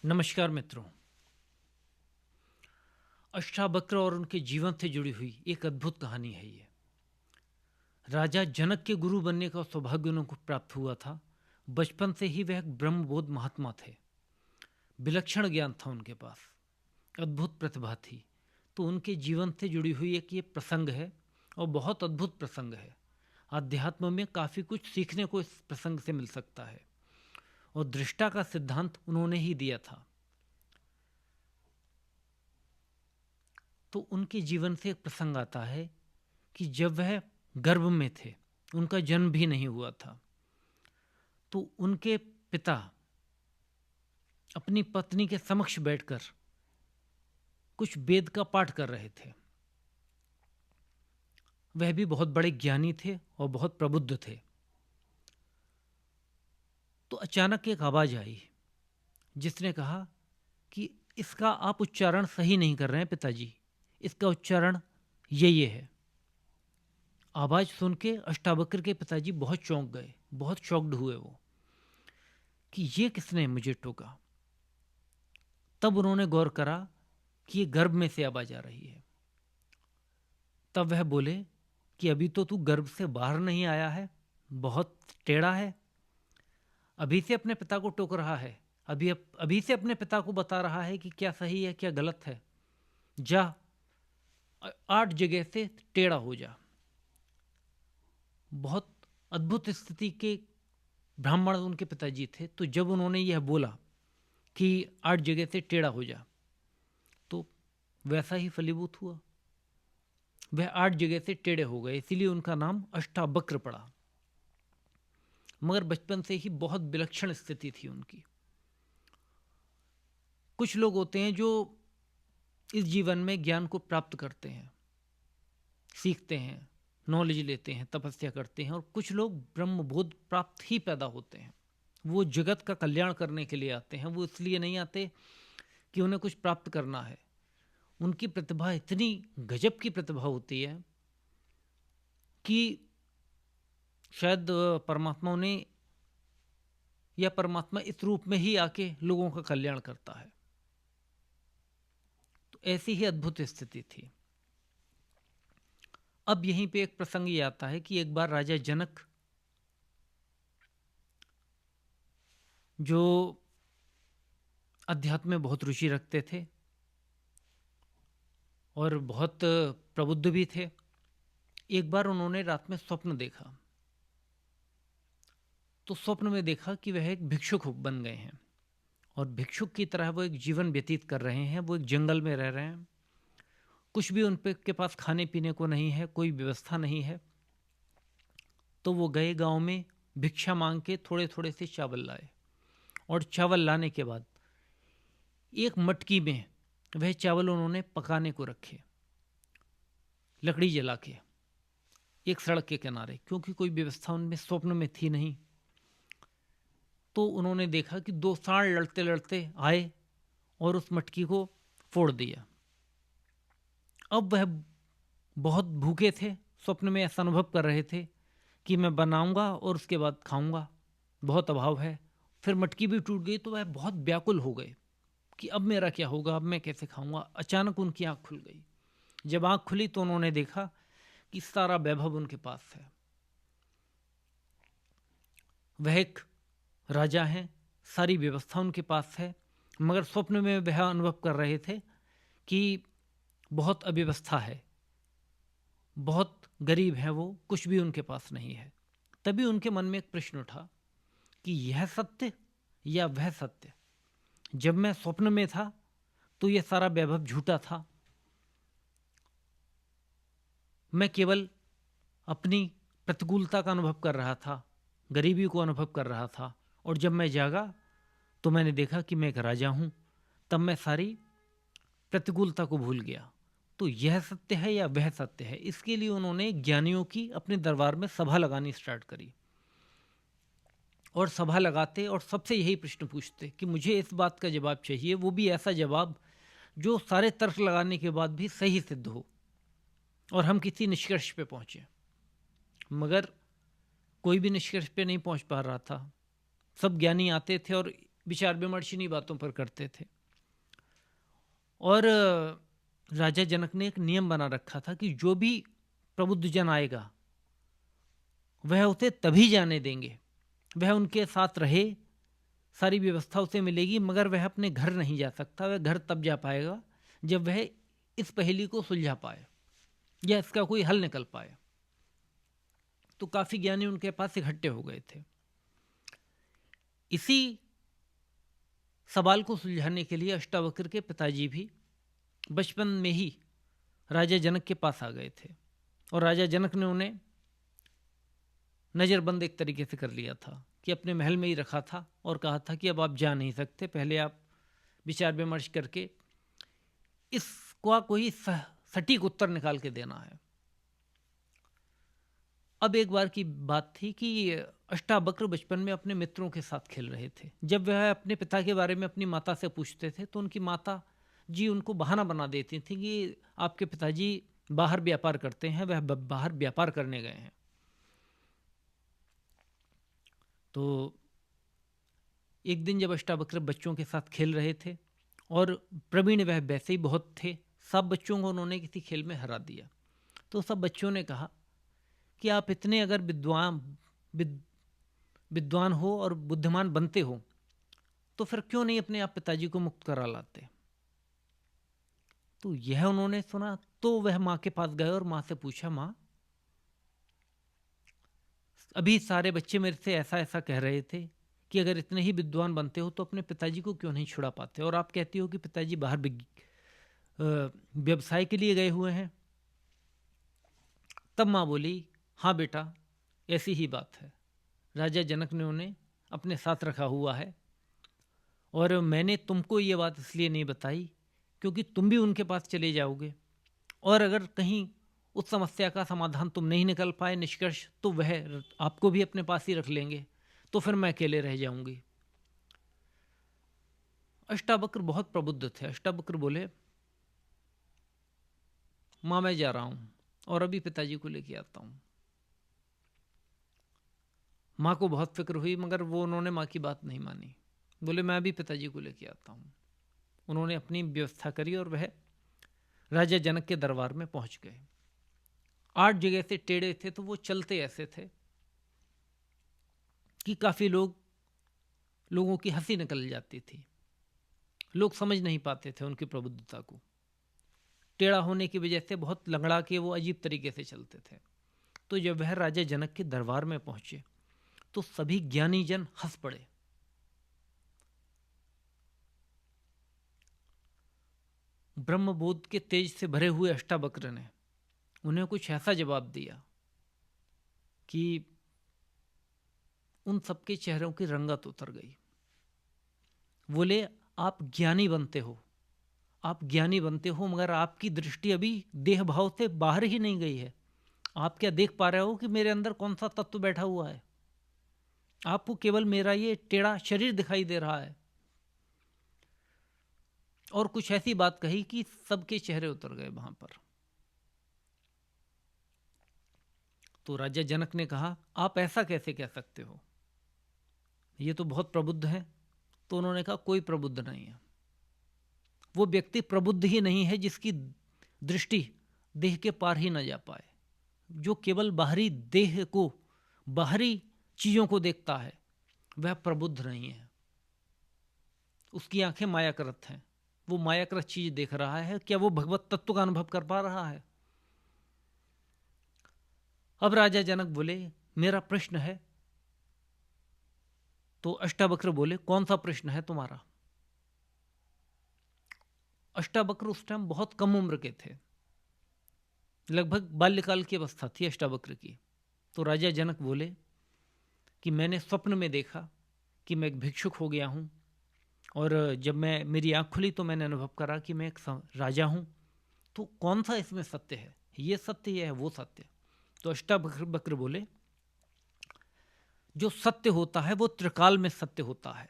नमस्कार मित्रों। अष्टावक्र और उनके जीवन से जुड़ी हुई एक अद्भुत कहानी है ये। राजा जनक के गुरु बनने का सौभाग्य उनको प्राप्त हुआ था। बचपन से ही वह एक ब्रह्मबोध महात्मा थे। विलक्षण ज्ञान था उनके पास, अद्भुत प्रतिभा थी। तो उनके जीवन से जुड़ी हुई एक ये प्रसंग है और बहुत अद्भुत प्रसंग है। अध्यात्म में काफ़ी कुछ सीखने को इस प्रसंग से मिल सकता है और दृष्टा का सिद्धांत उन्होंने ही दिया था। तो उनके जीवन से एक प्रसंग आता है कि जब वह गर्भ में थे, उनका जन्म भी नहीं हुआ था, तो उनके पिता अपनी पत्नी के समक्ष बैठकर कुछ वेद का पाठ कर रहे थे। वह भी बहुत बड़े ज्ञानी थे और बहुत प्रबुद्ध थे। तो अचानक एक आवाज़ आई जिसने कहा कि इसका आप उच्चारण सही नहीं कर रहे हैं पिताजी, इसका उच्चारण ये है। आवाज़ सुन के अष्टावक्र के पिताजी बहुत चौंक गए, बहुत शॉक्ड हुए वो कि ये किसने मुझे टोका। तब उन्होंने गौर करा कि ये गर्भ में से आवाज़ आ रही है। तब वह बोले कि अभी तो तू गर्भ से बाहर नहीं आया है, बहुत टेढ़ा है, अभी से अपने पिता को टोक रहा है, अभी से अपने पिता को बता रहा है कि क्या सही है क्या गलत है। जा 8 जगह से टेढ़ा हो जा। बहुत अद्भुत स्थिति के ब्राह्मण उनके पिताजी थे। तो जब उन्होंने यह बोला कि 8 जगह से टेढ़ा हो जा, तो वैसा ही फलीभूत हुआ। वह 8 जगह से टेढ़े हो गए, इसीलिए उनका नाम अष्टावक्र पड़ा। मगर बचपन से ही बहुत विलक्षण स्थिति थी उनकी। कुछ लोग होते हैं जो इस जीवन में ज्ञान को प्राप्त करते हैं, सीखते हैं, नॉलेज लेते हैं, तपस्या करते हैं, और कुछ लोग ब्रह्मबोध प्राप्त ही पैदा होते हैं। वो जगत का कल्याण करने के लिए आते हैं, वो इसलिए नहीं आते कि उन्हें कुछ प्राप्त करना है। उनकी प्रतिभा इतनी गजब की प्रतिभा होती है कि शायद परमात्मा उन्हें या परमात्मा इस रूप में ही आके लोगों का कल्याण करता है। तो ऐसी ही अद्भुत स्थिति थी। अब यहीं पे एक प्रसंग ये आता है कि एक बार राजा जनक, जो अध्यात्म में बहुत रुचि रखते थे और बहुत प्रबुद्ध भी थे, एक बार उन्होंने रात में स्वप्न देखा। तो स्वप्न में देखा कि वह एक भिक्षुक बन गए हैं और भिक्षुक की तरह वो एक जीवन व्यतीत कर रहे हैं। वो एक जंगल में रह रहे हैं, कुछ भी उन पे के पास खाने पीने को नहीं है, कोई व्यवस्था नहीं है। तो वो गए गांव में, भिक्षा मांग के थोड़े थोड़े से चावल लाए, और चावल लाने के बाद एक मटकी में वह चावल उन्होंने पकाने को रखे, लकड़ी जला के, एक सड़क के किनारे, क्योंकि कोई व्यवस्था उनमें स्वप्न में थी नहीं। तो उन्होंने देखा कि 2 सांड लड़ते लड़ते आए और उस मटकी को फोड़ दिया। अब वह बहुत भूखे थे, स्वप्न में ऐसा अनुभव कर रहे थे कि मैं बनाऊंगा और उसके बाद खाऊंगा, बहुत अभाव है। फिर मटकी भी टूट गई तो वह बहुत व्याकुल हो गए कि अब मेरा क्या होगा, अब मैं कैसे खाऊंगा। अचानक उनकी आंख खुल गई। जब आंख खुली तो उन्होंने देखा कि सारा वैभव उनके पास है। वह एक राजा हैं, सारी व्यवस्था उनके पास है, मगर स्वप्न में वह अनुभव कर रहे थे कि बहुत अव्यवस्था है, बहुत गरीब है वो, कुछ भी उनके पास नहीं है। तभी उनके मन में एक प्रश्न उठा कि यह सत्य या वह सत्य। जब मैं स्वप्न में था तो यह सारा वैभव झूठा था, मैं केवल अपनी प्रतिकूलता का अनुभव कर रहा था, गरीबी को अनुभव कर रहा था, और जब मैं जागा तो मैंने देखा कि मैं एक राजा हूँ। तब मैं सारी प्रतिकूलता को भूल गया। तो यह सत्य है या वह सत्य है, इसके लिए उन्होंने ज्ञानियों की अपने दरबार में सभा लगानी स्टार्ट करी, और सभा लगाते और सबसे यही प्रश्न पूछते कि मुझे इस बात का जवाब चाहिए, वो भी ऐसा जवाब जो सारे तर्क लगाने के बाद भी सही सिद्ध हो और हम किसी निष्कर्ष पे पहुँचे। मगर कोई भी निष्कर्ष पे नहीं पहुँच पा रहा था। सब ज्ञानी आते थे और विचार विमर्श इन्हीं बातों पर करते थे। और राजा जनक ने एक नियम बना रखा था कि जो भी प्रबुद्ध जन आएगा वह उसे तभी जाने देंगे, वह उनके साथ रहे, सारी व्यवस्था उसे मिलेगी, मगर वह अपने घर नहीं जा सकता। वह घर तब जा पाएगा जब वह इस पहेली को सुलझा पाए या इसका कोई हल निकल पाए। तो काफ़ी ज्ञानी उनके पास इकट्ठे हो गए थे। इसी सवाल को सुलझाने के लिए अष्टावक्र के पिताजी भी बचपन में ही राजा जनक के पास आ गए थे और राजा जनक ने उन्हें नज़रबंद एक तरीके से कर लिया था कि अपने महल में ही रखा था और कहा था कि अब आप जा नहीं सकते, पहले आप विचार विमर्श करके इसका कोई सटीक उत्तर निकाल के देना है। अब एक बार की बात थी कि अष्टावक्र बचपन में अपने मित्रों के साथ खेल रहे थे। जब वह अपने पिता के बारे में अपनी माता से पूछते थे तो उनकी माता जी उनको बहाना बना देती थी कि आपके पिताजी बाहर व्यापार करते हैं, वह बाहर व्यापार करने गए हैं। तो एक दिन जब अष्टावक्र बच्चों के साथ खेल रहे थे और प्रवीण वह वैसे ही बहुत थे, सब बच्चों को उन्होंने किसी खेल में हरा दिया। तो सब बच्चों ने कहा कि आप इतने अगर विद्वान हो और बुद्धिमान बनते हो तो फिर क्यों नहीं अपने आप पिताजी को मुक्त करा लाते। तो यह उन्होंने सुना तो वह माँ के पास गए और माँ से पूछा, माँ अभी सारे बच्चे मेरे से ऐसा ऐसा कह रहे थे कि अगर इतने ही विद्वान बनते हो तो अपने पिताजी को क्यों नहीं छुड़ा पाते, और आप कहती हो कि पिताजी बाहर व्यवसाय के लिए गए हुए हैं। तब माँ बोली, हाँ बेटा ऐसी ही बात है, राजा जनक ने उन्हें अपने साथ रखा हुआ है और मैंने तुमको ये बात इसलिए नहीं बताई क्योंकि तुम भी उनके पास चले जाओगे और अगर कहीं उस समस्या का समाधान तुम नहीं निकल पाए निष्कर्ष, तो वह आपको भी अपने पास ही रख लेंगे, तो फिर मैं अकेले रह जाऊंगी। अष्टावक्र बहुत प्रबुद्ध थे। अष्टावक्र बोले, माँ मैं जा रहा हूं और अभी पिताजी को लेके आता हूं। माँ को बहुत फिक्र हुई मगर वो उन्होंने माँ की बात नहीं मानी। बोले मैं अभी पिताजी को लेके आता हूं। उन्होंने अपनी व्यवस्था करी और वह राजा जनक के दरबार में पहुंच गए। 8 जगह से टेढ़े थे तो वो चलते ऐसे थे कि काफ़ी लोगों की हंसी निकल जाती थी। लोग समझ नहीं पाते थे उनकी प्रबुद्धता को। टेढ़ा होने की वजह से बहुत लंगड़ा के वो अजीब तरीके से चलते थे। तो जब वह राजा जनक के दरबार में पहुंचे तो सभी ज्ञानी जन हंस पड़े। ब्रह्मबोध के तेज से भरे हुए अष्टावक्र ने उन्हें कुछ ऐसा जवाब दिया कि उन सबके चेहरों की रंगत उतर गई। बोले, आप ज्ञानी बनते हो, आप ज्ञानी बनते हो मगर आपकी दृष्टि अभी देह भाव से बाहर ही नहीं गई है। आप क्या देख पा रहे हो कि मेरे अंदर कौन सा तत्व बैठा हुआ है? आपको केवल मेरा ये टेढ़ा शरीर दिखाई दे रहा है। और कुछ ऐसी बात कही कि सबके चेहरे उतर गए वहां पर। तो राजा जनक ने कहा, आप ऐसा कैसे कह सकते हो, ये तो बहुत प्रबुद्ध है। तो उन्होंने कहा, कोई प्रबुद्ध नहीं है। वो व्यक्ति प्रबुद्ध ही नहीं है जिसकी दृष्टि देह के पार ही न जा पाए। जो केवल बाहरी देह को, बाहरी चीजों को देखता है वह प्रबुद्ध नहीं है। उसकी आंखें मायाकृत हैं, वो मायाकृत चीज देख रहा है। क्या वो भगवत तत्व का अनुभव कर पा रहा है? अब राजा जनक बोले, मेरा प्रश्न है। तो अष्टावक्र बोले, कौन सा प्रश्न है तुम्हारा? अष्टावक्र उस टाइम बहुत कम उम्र के थे, लगभग बाल्यकाल की अवस्था थी अष्टावक्र की। तो राजा जनक बोले कि मैंने स्वप्न में देखा कि मैं एक भिक्षुक हो गया हूँ और जब मेरी आँख खुली तो मैंने अनुभव करा कि मैं एक राजा हूँ। तो कौन सा इसमें सत्य है? ये सत्य है वो सत्य? तो अष्टावक्र बोले, जो सत्य होता है वो त्रिकाल में सत्य होता है।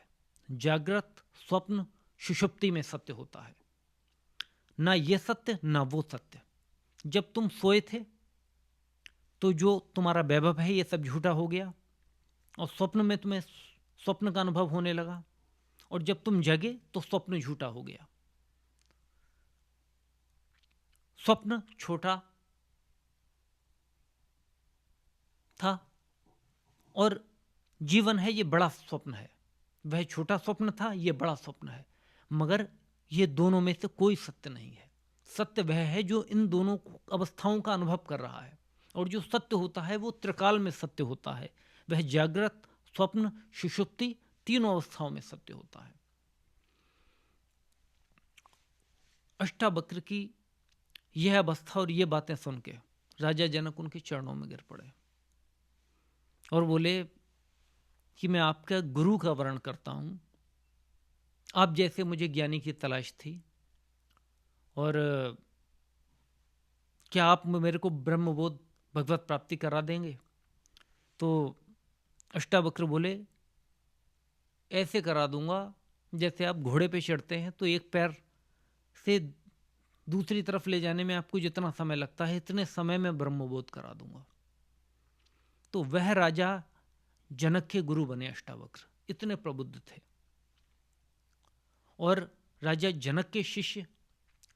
जागृत, स्वप्न, सुषुप्ति में सत्य होता है। ना ये सत्य ना वो सत्य। जब तुम सोए थे तो जो तुम्हारा वैभव है ये सब झूठा हो गया और स्वप्न में तुम्हें स्वप्न का अनुभव होने लगा और जब तुम जगे तो स्वप्न झूठा हो गया। स्वप्न छोटा था और जीवन है ये बड़ा स्वप्न है। वह छोटा स्वप्न था, ये बड़ा स्वप्न है, मगर ये दोनों में से कोई सत्य नहीं है। सत्य वह है जो इन दोनों अवस्थाओं का अनुभव कर रहा है, और जो सत्य होता है वो त्रिकाल में सत्य होता है। वह जागृत, स्वप्न, सुषुप्ति तीनों अवस्थाओं में सत्य होता है। अष्टावक्र की यह अवस्था और ये बातें सुन के राजा जनक उनके चरणों में गिर पड़े और बोले कि मैं आपका गुरु का वर्ण करता हूँ। आप जैसे मुझे ज्ञानी की तलाश थी, और क्या आप मेरे को ब्रह्मबोध भगवत प्राप्ति करा देंगे? तो अष्टावक्र बोले, ऐसे करा दूंगा जैसे आप घोड़े पे चढ़ते हैं तो एक पैर से दूसरी तरफ ले जाने में आपको जितना समय लगता है, इतने समय में ब्रह्मबोध करा दूंगा। तो वह राजा जनक के गुरु बने अष्टावक्र, इतने प्रबुद्ध थे। और राजा जनक के शिष्य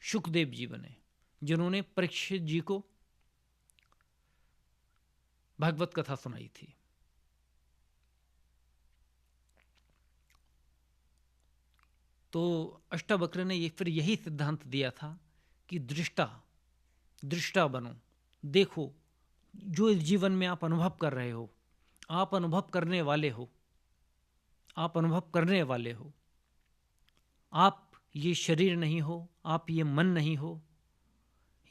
शुकदेव जी बने, जिन्होंने परीक्षित जी को भागवत कथा सुनाई थी। तो अष्टावक्र ने फिर यही सिद्धांत दिया था कि दृष्टा बनो, देखो जो इस जीवन में आप अनुभव कर रहे हो, आप अनुभव करने वाले हो, आप अनुभव करने वाले हो। आप ये शरीर नहीं हो, आप ये मन नहीं हो,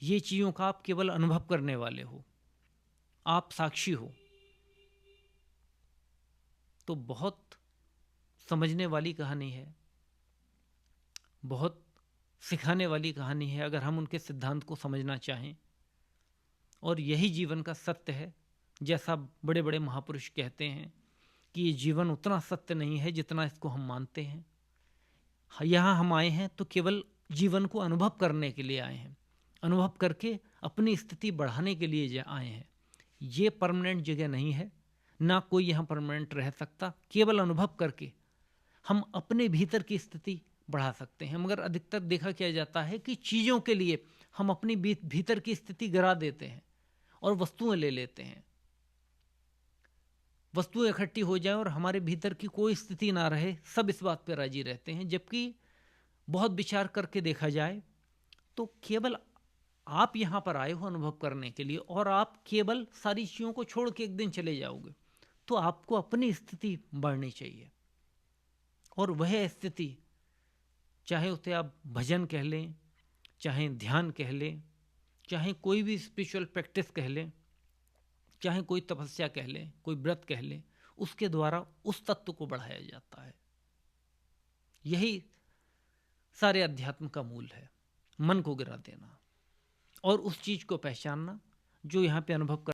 ये चीज़ों का आप केवल अनुभव करने वाले हो, आप साक्षी हो। तो बहुत समझने वाली कहानी है, बहुत सिखाने वाली कहानी है अगर हम उनके सिद्धांत को समझना चाहें। और यही जीवन का सत्य है। जैसा बड़े बड़े महापुरुष कहते हैं कि ये जीवन उतना सत्य नहीं है जितना इसको हम मानते हैं। यहाँ हम आए हैं तो केवल जीवन को अनुभव करने के लिए आए हैं, अनुभव करके अपनी स्थिति बढ़ाने के लिए आए हैं। ये परमानेंट जगह नहीं है, ना कोई यहाँ परमानेंट रह सकता। केवल अनुभव करके हम अपने भीतर की स्थिति बढ़ा सकते हैं। मगर अधिकतर देखा किया जाता है कि चीज़ों के लिए हम अपनी भीतर की स्थिति गिरा देते हैं और वस्तुएं ले लेते हैं। वस्तुएं इकट्ठी हो जाए और हमारे भीतर की कोई स्थिति ना रहे, सब इस बात पे राजी रहते हैं। जबकि बहुत विचार करके देखा जाए तो केवल आप यहाँ पर आए हो अनुभव करने के लिए, और आप केवल सारी चीज़ों को छोड़ के एक दिन चले जाओगे, तो आपको अपनी स्थिति बढ़नी चाहिए। और वह स्थिति, चाहे उसे आप भजन कह लें, चाहे ध्यान कह लें, चाहे कोई भी स्पिरिचुअल प्रैक्टिस कह लें, चाहे कोई तपस्या कह लें, कोई व्रत कह लें, उसके द्वारा उस तत्व को बढ़ाया जाता है। यही सारे अध्यात्म का मूल है, मन को गिरा देना और उस चीज़ को पहचानना जो यहाँ पे अनुभव कर